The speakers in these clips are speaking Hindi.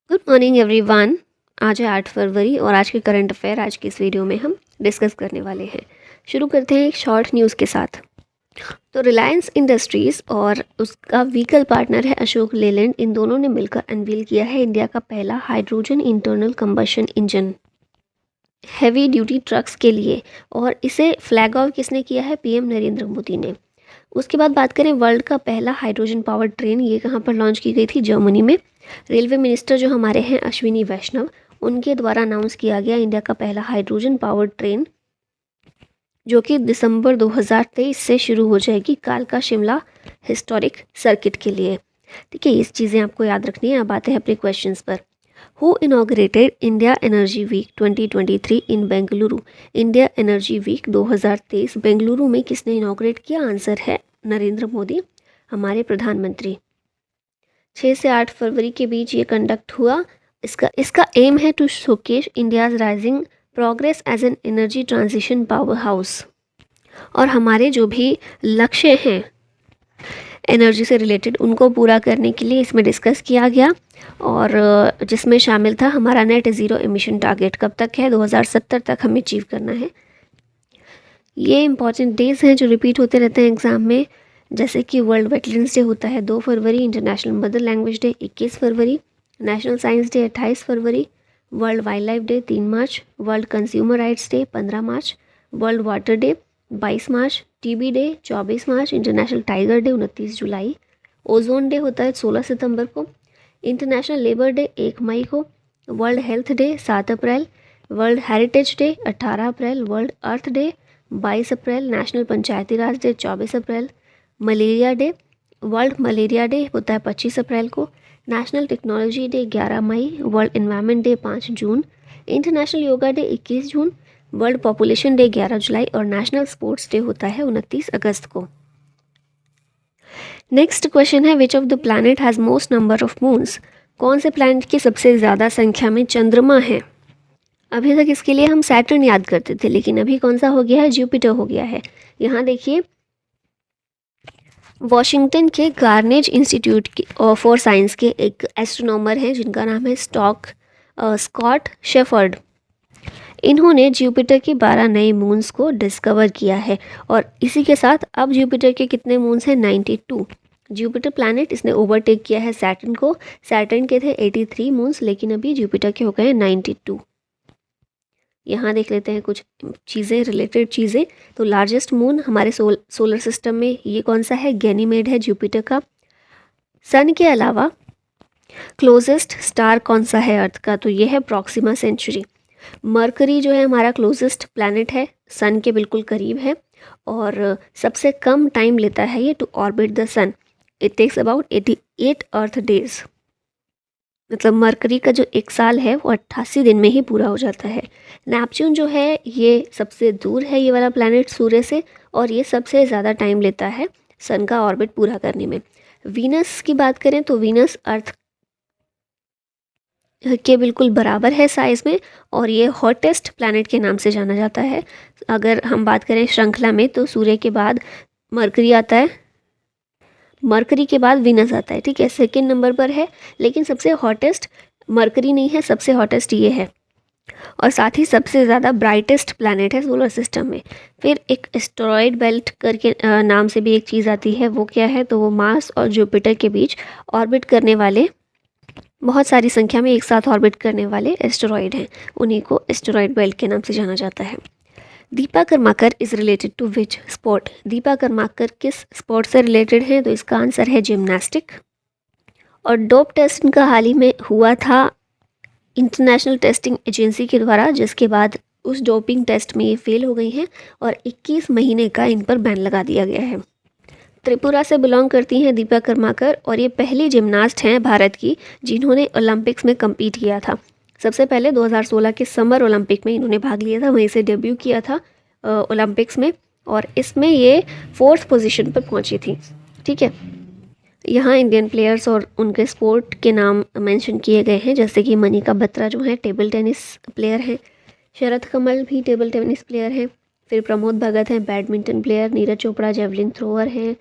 Good morning everyone. आज है 8 फरवरी और आज के करंट अफेयर आज की इस वीडियो में हम डिस्कस करने वाले हैं। शुरू करते हैं एक शॉर्ट न्यूज़ के साथ। तो रिलायंस इंडस्ट्रीज़ और उसका व्हीकल पार्टनर है अशोक लेलैंड, इन दोनों ने मिलकर अनवील किया है इंडिया का पहला hydrogen internal combustion engine heavy duty trucks के लिए, और इसे फ्लैग ऑफ किसने किया है? पीएम नरेंद्र मोदी ने। उसके बाद बात करें वर्ल्ड का पहला हाइड्रोजन पावर ट्रेन, ये कहाँ पर लॉन्च की गई थी? जर्मनी में। रेलवे मिनिस्टर जो हमारे हैं अश्विनी वैष्णव, उनके द्वारा अनाउंस किया गया इंडिया का पहला हाइड्रोजन पावर ट्रेन, जो कि दिसंबर 2023 से शुरू हो जाएगी कालका शिमला हिस्टोरिक सर्किट के लिए। ठीक है, ये चीज़ें आपको याद रखनी है। अब आते हैं अपने क्वेश्चंस पर। Who inaugurated India Energy Week 2023 in Bengaluru? India Energy Week 2023 Bengaluru में किसने इनॉग्रेट किया? आंसर है नरेंद्र मोदी, हमारे प्रधानमंत्री। 6 से 8 फरवरी के बीच ये कंडक्ट हुआ। इसका एम है to showcase India's rising progress as an energy transition power house. और हमारे जो भी लक्ष्य हैं एनर्जी से रिलेटेड, उनको पूरा करने के लिए इसमें डिस्कस किया गया, और जिसमें शामिल था हमारा नेट ज़ीरो एमिशन टारगेट कब तक है? 2070 तक हमें अचीव करना है। ये इंपॉर्टेंट डेज हैं जो रिपीट होते रहते हैं एग्ज़ाम में, जैसे कि वर्ल्ड वेटलैंड्स डे होता है 2 फरवरी, इंटरनेशनल मदर लैंग्वेज डे 21 फरवरी, नेशनल साइंस डे 28 फरवरी, वर्ल्ड वाइल्ड लाइफ डे 3 मार्च, वर्ल्ड कंज्यूमर राइट्स डे 15 मार्च, वर्ल्ड वाटर डे 22 मार्च, टीबी डे 24 मार्च, इंटरनेशनल टाइगर डे 29 जुलाई, ओजोन डे होता है 16 सितंबर को, इंटरनेशनल लेबर डे 1 मई को, वर्ल्ड हेल्थ डे 7 अप्रैल, वर्ल्ड हेरिटेज डे 18 अप्रैल, वर्ल्ड अर्थ डे 22 अप्रैल, नेशनल पंचायती राज डे 24 अप्रैल, malaria day, world malaria day होता है 25 अप्रैल को, नेशनल टेक्नोलॉजी डे 11 मई, वर्ल्ड एनवायरनमेंट डे 5 जून, इंटरनेशनल योगा डे 21 जून, वर्ल्ड पॉपुलेशन डे 11 जुलाई और नेशनल स्पोर्ट्स डे होता है 29 अगस्त को। नेक्स्ट क्वेश्चन है, विच of the planet has most number of moons? कौन से प्लैनेट की सबसे ज़्यादा संख्या में चंद्रमा है? अभी तक इसके लिए हम सैटर्न याद करते थे, लेकिन अभी कौन सा हो गया है? जुपिटर हो गया है। यहाँ देखिए, वॉशिंगटन के गार्नेज इंस्टीट्यूट फॉर साइंस के एक एस्ट्रोनॉमर हैं जिनका नाम है स्कॉट शेफर्ड। इन्होंने जुपिटर के 12 नए मून्स को डिस्कवर किया है, और इसी के साथ अब जुपिटर के कितने मून्स हैं? 92। जुपिटर प्लैनेट इसने ओवरटेक किया है सैटर्न को। सैटर्न के थे 83 मून्स, लेकिन अभी जुपिटर के हो गए 92। यहाँ देख लेते हैं कुछ चीज़ें, रिलेटेड चीज़ें। तो लार्जेस्ट मून हमारे सोलर सिस्टम में ये कौन सा है? गैनीमेड है जुपिटर का। सन के अलावा क्लोजेस्ट स्टार कौन सा है अर्थ का? तो ये है प्रॉक्सिमा सेंचुरी। मरकरी जो है हमारा क्लोजेस्ट प्लैनेट है, सन के बिल्कुल करीब है, और सबसे कम टाइम लेता है ये to orbit the sun. It takes about 88 earth days. मतलब मरकरी का जो एक साल है वो 88 दिन में ही पूरा हो जाता है। नेपच्यून जो है ये सबसे दूर है, ये वाला प्लैनेट सूर्य से, और ये सबसे ज़्यादा टाइम लेता है सन का ऑर्बिट पूरा करने में। वीनस की बात करें तो वीनस अर्थ के बिल्कुल बराबर है साइज़ में, और ये हॉटेस्ट प्लैनेट के नाम से जाना जाता है। अगर हम बात करें श्रृंखला में, तो सूर्य के बाद मरकरी आता है, मरकरी के बाद वीनस आता है। ठीक है, सेकंड नंबर पर है, लेकिन सबसे हॉटेस्ट मरकरी नहीं है, सबसे हॉटेस्ट ये है, और साथ ही सबसे ज़्यादा ब्राइटेस्ट प्लैनेट है सोलर सिस्टम में। फिर एक एस्टेरॉयड बेल्ट करके नाम से भी एक चीज़ आती है, वो क्या है? तो वो मार्स और जुपिटर के बीच ऑर्बिट करने वाले, बहुत सारी संख्या में एक साथ ऑर्बिट करने वाले एस्टेरॉयड हैं, उन्हीं को एस्टेरॉयड बेल्ट के नाम से जाना जाता है। Dipa Karmakar is related to which sport? Dipa Karmakar किस स्पोर्ट से रिलेटेड है? तो इसका आंसर है जिम्नास्टिक। और डोप टेस्ट इनका हाल ही में हुआ था इंटरनेशनल टेस्टिंग एजेंसी के द्वारा, जिसके बाद उस डोपिंग टेस्ट में ये फेल हो गई हैं, और 21 महीने का इन पर बैन लगा दिया गया है। त्रिपुरा से बिलोंग करती हैं दीपा कर्माकर, और ये पहली जिम्नास्ट हैं भारत की जिन्होंने ओलंपिक्स में कम्पीट किया था। सबसे पहले 2016 के समर ओलंपिक में इन्होंने भाग लिया था, वहीं से डेब्यू किया था ओलंपिक्स में, और इसमें ये 4th पोजीशन पर पहुंची थी। ठीक है, यहाँ इंडियन प्लेयर्स और उनके स्पोर्ट के नाम मेंशन किए गए हैं, जैसे कि मनिका बत्रा जो है टेबल टेनिस प्लेयर हैं, शरद कमल भी टेबल टेनिस प्लेयर हैं, फिर प्रमोद भगत हैं badminton player, Neeraj Chopra javelin thrower हैं,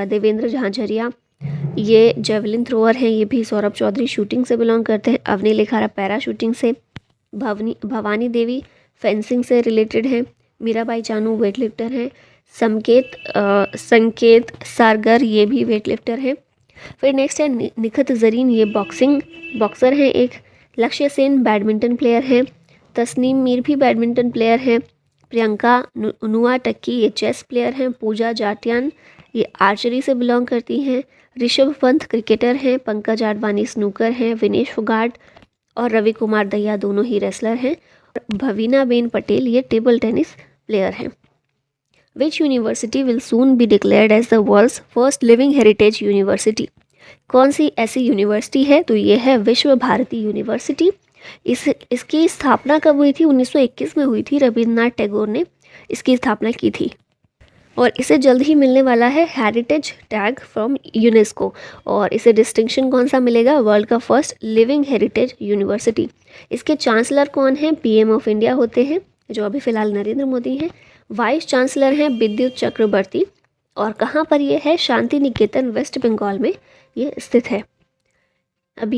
देवेंद्र झांझरिया ये जेवलिन थ्रोअर हैं, ये भी सौरभ चौधरी शूटिंग से बिलोंग करते हैं। अवनी लेखारा पैरा शूटिंग से, भवानी देवी फेंसिंग से रिलेटेड हैं। मीराबाई चानू वेट लिफ्टर हैं। संकेत सारगर ये भी वेट लिफ्टर हैं। फिर नेक्स्ट है निखत जरीन, ये बॉक्सर हैं एक। लक्ष्य सेन बैडमिंटन प्लेयर हैं। तस्नीम मीर भी बैडमिंटन प्लेयर हैं। प्रियंका नुआ टक्की ये चेस प्लेयर हैं। पूजा जाटियान ये आर्चरी से बिलोंग करती हैं। ऋषभ पंत क्रिकेटर हैं। पंकज आडवाणी स्नूकर हैं। विनेश फोगाट और रवि कुमार दहिया दोनों ही रेसलर हैं। भवीना बेन पटेल ये टेबल टेनिस प्लेयर हैं। Which university will soon be declared as the world's first living heritage university? कौन सी ऐसी यूनिवर्सिटी है? तो ये है विश्व भारती यूनिवर्सिटी। इसकी स्थापना कब हुई थी? 1921 में हुई थी। रविन्द्रनाथ टैगोर ने इसकी स्थापना की थी और इसे जल्द ही मिलने वाला है हेरिटेज टैग फ्रॉम यूनेस्को। और इसे डिस्टिंक्शन कौन सा मिलेगा? वर्ल्ड का फर्स्ट लिविंग हेरिटेज यूनिवर्सिटी। इसके चांसलर कौन हैं? पीएम ऑफ इंडिया होते हैं, जो अभी फ़िलहाल नरेंद्र मोदी हैं। वाइस चांसलर हैं विद्युत चक्रवर्ती। और कहाँ पर ये है? शांति निकेतन वेस्ट बंगाल में ये स्थित है। अभी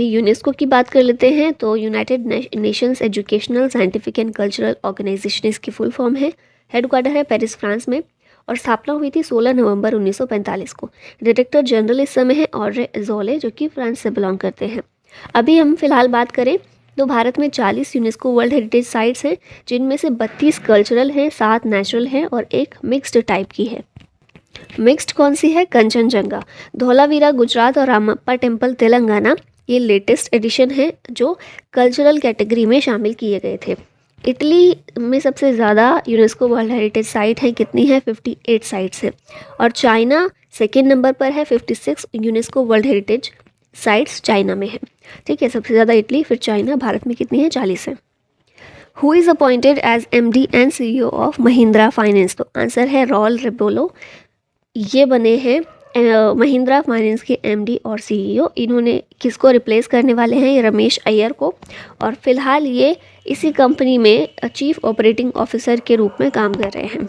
यूनेस्को की बात कर लेते हैं तो United Nations Educational Scientific and Cultural Organization इसकी फुल फॉर्म है। हेडक्वार्टर है पेरिस फ्रांस में और स्थापना हुई थी 16 नवंबर 1945 को। डायरेक्टर जनरल इस समय है ऑड्रे अज़ौले, जो कि फ्रांस से बिलोंग करते हैं। अभी हम फिलहाल बात करें तो भारत में 40 यूनेस्को वर्ल्ड हेरिटेज साइट्स हैं, जिनमें से 32 कल्चरल हैं, 7 नेचुरल हैं और एक मिक्स्ड टाइप की है। मिक्स्ड कौन सी है? कंचनजंगा। धौलावीरा गुजरात और रामप्पा टेम्पल तेलंगाना ये लेटेस्ट एडिशन है जो कल्चरल कैटेगरी में शामिल किए गए थे। इटली में सबसे ज़्यादा यूनेस्को वर्ल्ड हेरिटेज साइट है, कितनी है? 58 साइट्स है। और चाइना सेकेंड नंबर पर है, 56 UNESCO world heritage sites China में है। ठीक है, सबसे ज़्यादा इटली, फिर चाइना, भारत में कितनी है? 40 है। Who is appointed as MD and CEO of Mahindra Finance? तो आंसर है रॉल रेबोलो। ये बने हैं महिंद्रा फाइनेंस के MD और CEO। इन्होंने किसको रिप्लेस करने वाले हैं? ये रमेश अय्यर को। और फिलहाल ये इसी कंपनी में चीफ ऑपरेटिंग ऑफिसर के रूप में काम कर रहे हैं।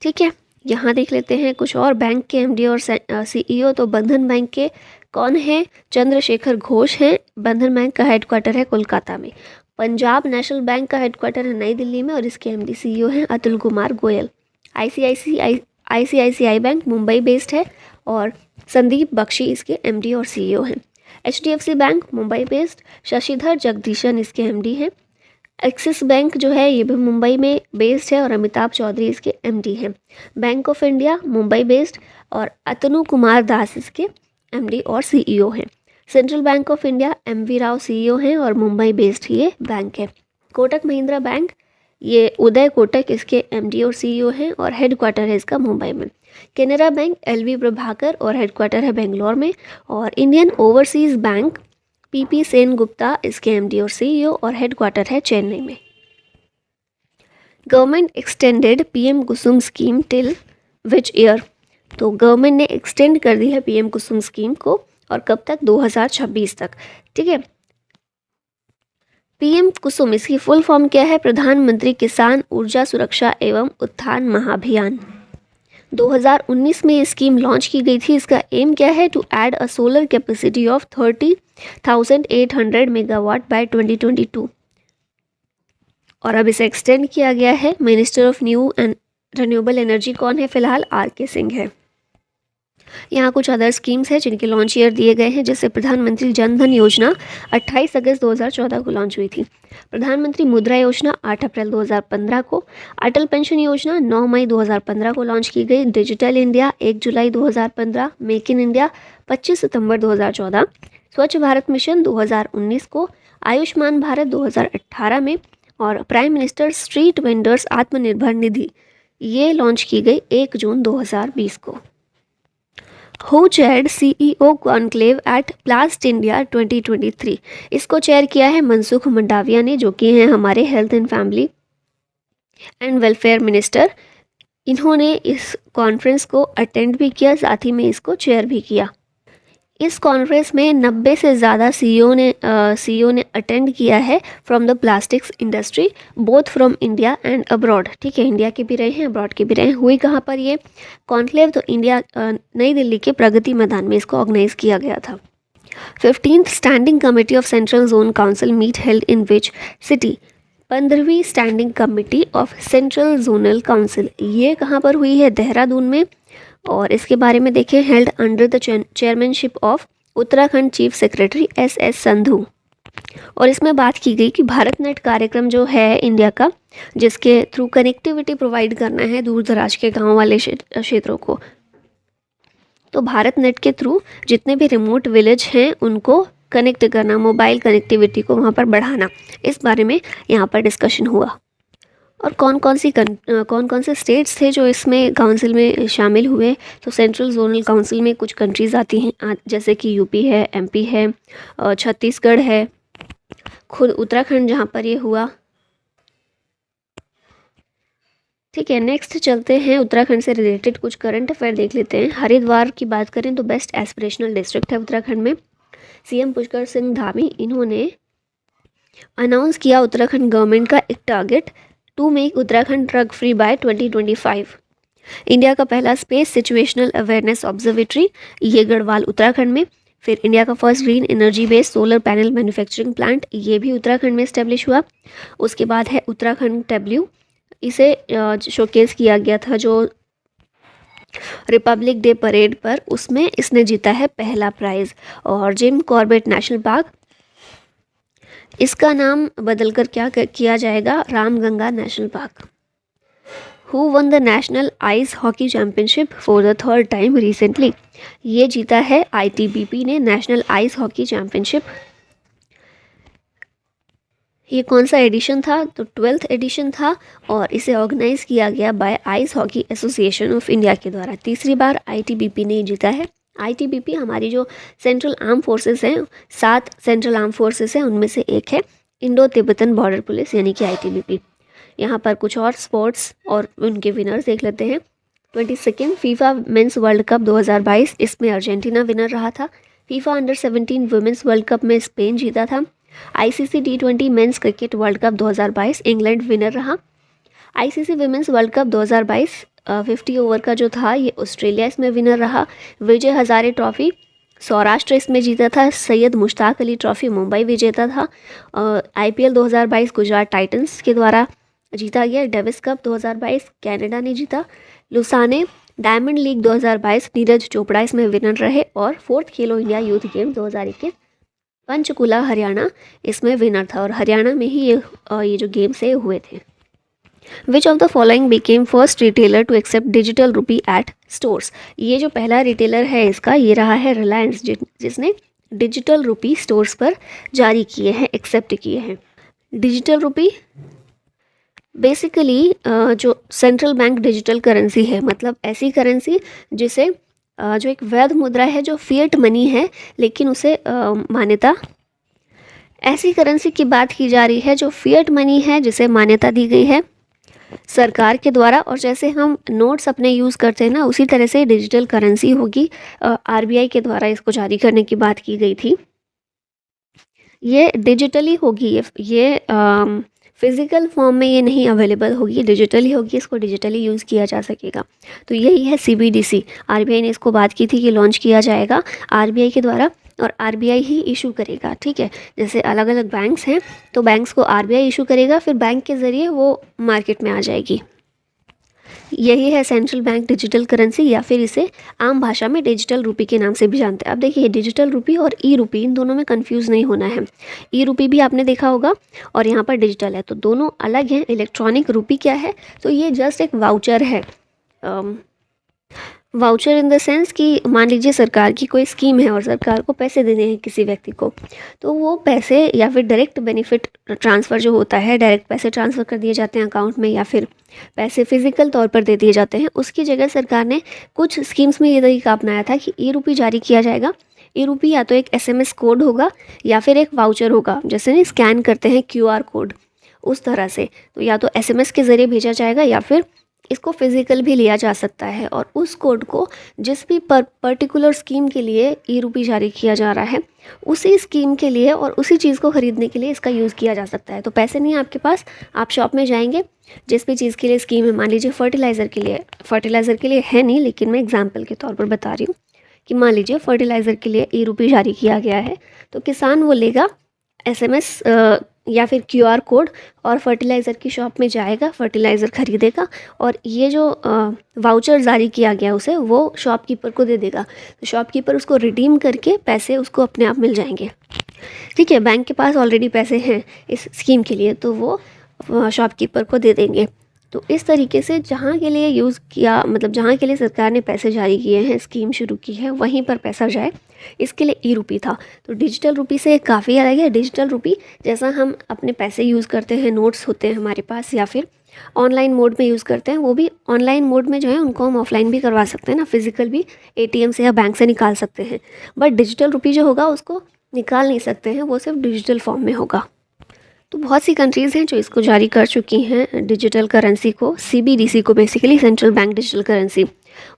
ठीक है, यहाँ देख लेते हैं कुछ और बैंक के MD और CEO। तो बंधन बैंक के कौन है? चंद्रशेखर घोष हैं। बंधन बैंक का हेडक्वार्टर है कोलकाता में। पंजाब नेशनल बैंक का हेडक्वार्टर है नई दिल्ली में और इसके MD CEO हैं Atul Kumar Goyal. ICICI bank Mumbai based है और संदीप बख्शी इसके MD और CEO हैं। HDFC bank Mumbai based, Shashidhar Jagdishan इसके MD हैं। एक्सिस बैंक जो है ये भी मुंबई में बेस्ड है और अमिताभ चौधरी इसके MD हैं। Bank of India Mumbai based और अतनु कुमार दास इसके MD और CEO हैं। Central bank of India MV Rao CEO हैं और मुंबई बेस्ड ये बैंक है। कोटक महिंद्रा बैंक ये उदय कोटक इसके MD और CEO हैं और हेडक्वार्टर है इसका मुंबई में। केनरा बैंक LV प्रभाकर और हेडक्वार्टर है बेंगलोर में। और Indian overseas bank PP Sen Gupta इसके MD और CEO और हेडक्वार्टर है चेन्नई में। Government extended PM Kusum scheme till which year? तो गवर्नमेंट ने एक्सटेंड कर दी है PM कुसुम स्कीम को और कब तक? 2026 तक। ठीक है, PM कुसुम इसकी फुल फॉर्म क्या है? प्रधानमंत्री किसान ऊर्जा सुरक्षा एवं उत्थान महाभियान। 2019 में ये स्कीम लॉन्च की गई थी। इसका एम क्या है? To add a solar capacity of 30,800 megawatt by 2022 और अब इसे एक्सटेंड किया गया है। Minister of new and renewable energy कौन है फिलहाल? RK सिंह है। यहाँ कुछ अदर स्कीम्स हैं जिनके लॉन्च ईयर दिए गए हैं, जैसे प्रधानमंत्री जन धन योजना 28 अगस्त 2014 को लॉन्च हुई थी। प्रधानमंत्री मुद्रा योजना 8 अप्रैल 2015 को। अटल पेंशन योजना 9 मई 2015 को लॉन्च की गई। Digital India 1 July 2015। Make in India 25 सितंबर 2014। स्वच्छ भारत मिशन 2019 को। आयुष्मान भारत 2018 में। और prime minister street vendors Atmanirbhar Nidhi ये लॉन्च की गई 1 जून 2020 को। Who chaired CEO conclave at Plast India 2023? इसको चेयर किया है मनसुख मंडाविया ने, जो कि हैं हमारे health and family and welfare minister. इन्होंने इस कॉन्फ्रेंस को अटेंड भी किया, साथ ही में इसको चेयर भी किया। इस कॉन्फ्रेंस में 90 से ज़्यादा सीईओ ने अटेंड किया है from the plastics industry, both from India and abroad. ठीक है, इंडिया के भी रहे हैं, अब्रॉड के भी रहे हैं। हुई कहाँ पर ये कॉन्क्लेव? तो इंडिया नई दिल्ली के प्रगति मैदान में इसको ऑर्गेनाइज किया गया था। 15th standing committee of central zone council meet held in which city? 15वीं standing committee of central zonal council, ये कहाँ पर हुई है? देहरादून में। और इसके बारे में देखें, held under the chairmanship of Uttarakhand chief secretary S Sandhu. और इसमें बात की गई कि भारत नेट कार्यक्रम जो है इंडिया का, जिसके थ्रू कनेक्टिविटी प्रोवाइड करना है दूर दराज के गाँव वाले क्षेत्रों को, तो भारत नेट के थ्रू जितने भी रिमोट विलेज हैं उनको कनेक्ट करना, मोबाइल कनेक्टिविटी को वहाँ पर बढ़ाना, इस बारे में यहाँ पर डिस्कशन हुआ। और कौन कौन से स्टेट्स थे जो इसमें काउंसिल में शामिल हुए? तो सेंट्रल जोनल काउंसिल में कुछ कंट्रीज़ आती हैं, जैसे कि यूपी है, एमपी है, छत्तीसगढ़ है, खुद उत्तराखंड जहाँ पर ये हुआ। ठीक है, नेक्स्ट चलते हैं, उत्तराखंड से रिलेटेड कुछ करंट अफेयर देख लेते हैं। हरिद्वार की बात करें तो बेस्ट एस्पिरेशनल डिस्ट्रिक्ट है उत्तराखंड में। सीएम पुष्कर सिंह धामी, इन्होंने अनाउंस किया उत्तराखंड गवर्नमेंट का एक target to make Uttarakhand drug free by 2025। India का पहला स्पेस सिचुएशनल अवेयरनेस ऑब्जर्वेटरी, ये गढ़वाल उत्तराखंड में। फिर इंडिया का first green energy based solar panel manufacturing plant, ये भी उत्तराखंड में इस्टेब्लिश हुआ। उसके बाद है उत्तराखंड डब्ल्यू, इसे शोकेस किया गया था जो रिपब्लिक डे परेड पर, उसमें इसने जीता है पहला प्राइज़। और जिम कॉर्बेट नेशनल पार्क, इसका नाम बदलकर क्या किया जाएगा? Ramganga national park. Who one the national ice hockey championship for the third time recently? ये जीता है आईटीबीपी ने नेशनल आइस हॉकी चैम्पियनशिप। ये कौन सा एडिशन था? तो 12th एडिशन था और इसे ऑर्गेनाइज किया गया by ice hockey association of India के द्वारा। तीसरी बार आईटीबीपी ने जीता है। आईटीबीपी हमारी जो सेंट्रल आर्म फोर्सेस हैं, 7 सेंट्रल आर्म फोर्सेस हैं, उनमें से एक है इंडो तिब्बतन बॉर्डर पुलिस, यानी कि आईटीबीपी। यहाँ पर कुछ और स्पोर्ट्स और उनके विनर्स देख लेते हैं। 22nd FIFA mains world cup 2022, इसमें अर्जेंटीना विनर रहा था। FIFA under 17 women's world cup में स्पेन जीता था। ICC T20 men's cricket world cup 2022, England winner रहा। ICC women's world cup 2022 50 over का जो था, ये ऑस्ट्रेलिया इसमें विनर रहा। विजय हजारे ट्रॉफी सौराष्ट्र इसमें जीता था। सैयद मुश्ताक अली ट्रॉफी मुंबई विजेता था। आईपीएल 2022 गुजरात टाइटंस के द्वारा जीता गया। डेविस कप 2022 कनाडा ने जीता। Lausanne diamond league 2022 Neeraj Chopra इसमें विनर रहे। और 4th खेलो India youth game 2021 Panchkula Haryana इसमें विनर था, और हरियाणा में ही ये जो गेम्स है हुए थे। Which of the following became first retailer to accept digital rupee at stores? ये जो पहला रिटेलर है इसका, ये रहा है रिलायंस, जिसने डिजिटल रुपी स्टोर्स पर जारी किए हैं, एक्सेप्ट किए हैं। डिजिटल रुपी बेसिकली जो सेंट्रल बैंक डिजिटल करेंसी है, मतलब ऐसी करेंसी जिसे जो एक वैध मुद्रा है, जो फिएट मनी है, लेकिन उसे मान्यता, ऐसी करेंसी की बात की जा रही है जो फिएट मनी है, जिसे मान्यता दी गई है सरकार के द्वारा। और जैसे हम नोट्स अपने यूज़ करते हैं ना, उसी तरह से डिजिटल करेंसी होगी। आरबीआई के द्वारा इसको जारी करने की बात की गई थी। ये डिजिटली होगी, ये फिज़िकल फॉर्म में ये नहीं अवेलेबल होगी, डिजिटली होगी, इसको डिजिटली यूज़ किया जा सकेगा। तो यही है सीबीडीसी। आरबीआई ने इसको बात की थी कि लॉन्च किया जाएगा आरबीआई के द्वारा, और आरबीआई ही इशू करेगा। ठीक है, जैसे अलग अलग बैंक्स हैं, तो बैंक्स को आरबीआई इशू करेगा, फिर बैंक के ज़रिए वो मार्केट में आ जाएगी। यही है सेंट्रल बैंक डिजिटल करेंसी, या फिर इसे आम भाषा में डिजिटल रुपी के नाम से भी जानते हैं। अब देखिए, डिजिटल रुपी और ई रुपी, इन दोनों में कंफ्यूज नहीं होना है। ई रुपी भी आपने देखा होगा, और यहाँ पर डिजिटल है, तो दोनों अलग हैं। इलेक्ट्रॉनिक रुपी क्या है? तो ये जस्ट एक वाउचर है। वाउचर इन द सेंस कि मान लीजिए सरकार की कोई स्कीम है और सरकार को पैसे देने हैं किसी व्यक्ति को, तो वो पैसे या फिर डायरेक्ट बेनिफिट ट्रांसफ़र जो होता है, डायरेक्ट पैसे ट्रांसफ़र कर दिए जाते हैं अकाउंट में, या फिर पैसे फिजिकल तौर पर दे दिए जाते हैं। उसकी जगह सरकार ने कुछ स्कीम्स में ये तरीका अपनाया था कि ई रुपी जारी किया जाएगा। ई रुपी या तो एक एसएमएस कोड होगा या फिर एक वाउचर होगा, जैसे नहीं स्कैन करते हैं क्यूआर कोड, उस तरह से। तो या तो एसएमएस के ज़रिए भेजा जाएगा या फिर इसको फिजिकल भी लिया जा सकता है और उस कोड को जिस भी पर्टिकुलर स्कीम के लिए ई रुपी जारी किया जा रहा है उसी स्कीम के लिए और उसी चीज़ को ख़रीदने के लिए इसका यूज़ किया जा सकता है। तो पैसे नहीं है आपके पास, आप शॉप में जाएंगे, जिस भी चीज़ के लिए स्कीम है, मान लीजिए फर्टिलाइज़र के लिए है नहीं, लेकिन मैं एग्जाम्पल के तौर पर बता रही हूँ कि मान लीजिए फर्टिलाइज़र के लिए ई रुपी जारी किया गया है, तो किसान वो लेगा SMS या फिर QR कोड और फर्टिलाइज़र की शॉप में जाएगा, फर्टिलाइज़र ख़रीदेगा और ये जो वाउचर जारी किया गया उसे वो शॉपकीपर को दे देगा। तो शॉपकीपर उसको रिडीम करके पैसे उसको अपने आप मिल जाएंगे। ठीक है, बैंक के पास ऑलरेडी पैसे हैं इस स्कीम के लिए, तो वो शॉपकीपर को दे देंगे। तो इस तरीके से जहाँ के लिए यूज़ किया, मतलब जहाँ के लिए सरकार ने पैसे जारी किए हैं, स्कीम शुरू की है, वहीं पर पैसा जाए, इसके लिए ई रुपी था। तो डिजिटल रुपी से काफ़ी अलग है। डिजिटल रुपी जैसा हम अपने पैसे यूज़ करते हैं, नोट्स होते हैं हमारे पास या फिर ऑनलाइन मोड में यूज़ करते हैं, वो भी ऑनलाइन मोड में जो है उनको हम ऑफलाइन भी करवा सकते हैं ना, फिजिकल भी ATM से या बैंक से निकाल सकते हैं। बट डिजिटल रुपी जो होगा उसको निकाल नहीं सकते हैं, वो सिर्फ डिजिटल फॉर्म में होगा। तो बहुत सी कंट्रीज़ हैं जो इसको जारी कर चुकी हैं, डिजिटल करेंसी को, CBDC को, basically central bank digital currency.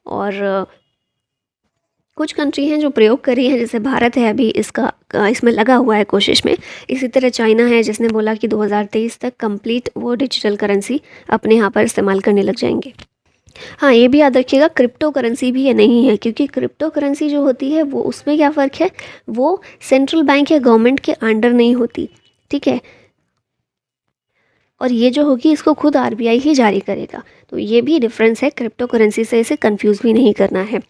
और कुछ कंट्री हैं जो प्रयोग कर रही हैं, जैसे भारत है अभी इसमें लगा हुआ है कोशिश में। इसी तरह चाइना है जिसने बोला कि 2023 तक कंप्लीट वो डिजिटल करेंसी अपने यहाँ पर इस्तेमाल करने लग जाएंगे। हाँ, ये भी याद रखिएगा क्रिप्टो करेंसी भी ये नहीं है, क्योंकि क्रिप्टो करेंसी जो होती है वो, उसमें क्या फ़र्क है, वो सेंट्रल बैंक या गवर्नमेंट के अंडर नहीं होती। ठीक है, और ये जो होगी इसको खुद RBI ही जारी करेगा। तो ये भी डिफरेंस है क्रिप्टो करेंसी से, इसे कंफ्यूज भी नहीं करना है।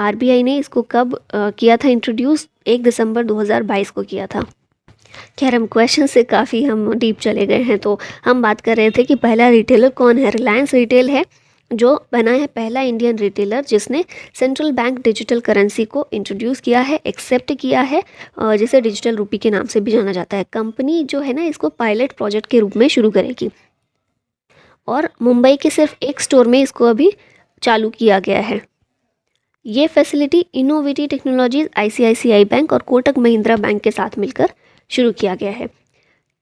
RBI ने इसको कब किया था इंट्रोड्यूस? 1 दिसंबर 2022 को किया था। खैर, हम क्वेश्चन से काफ़ी हम डीप चले गए हैं। तो हम बात कर रहे थे कि पहला रिटेलर कौन है। रिलायंस रिटेल है जो बना है पहला इंडियन रिटेलर जिसने सेंट्रल बैंक डिजिटल करेंसी को इंट्रोड्यूस किया है, एक्सेप्ट किया है, जिसे डिजिटल रुपी के नाम से भी जाना जाता है। कंपनी जो है ना, इसको पायलट प्रोजेक्ट के रूप में शुरू करेगी और मुंबई के सिर्फ एक स्टोर में इसको अभी चालू किया गया है। ये facility innovative technologies, ICICI bank और कोटक महिंद्रा बैंक के साथ मिलकर शुरू किया गया है।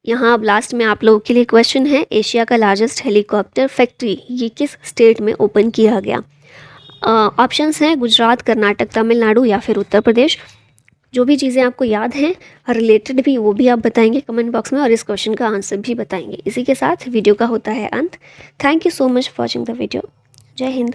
यहाँ अब लास्ट में आप लोगों के लिए क्वेश्चन है, एशिया का लार्जेस्ट हेलीकॉप्टर फैक्ट्री ये किस स्टेट में ओपन किया गया? ऑप्शंस हैं गुजरात, कर्नाटक, तमिलनाडु या फिर उत्तर प्रदेश। जो भी चीज़ें आपको याद हैं रिलेटेड भी, वो भी आप बताएंगे कमेंट बॉक्स में और इस क्वेश्चन का आंसर भी बताएंगे। इसी के साथ वीडियो का होता है अंत। Thank you so much for watching the video. जय हिंद।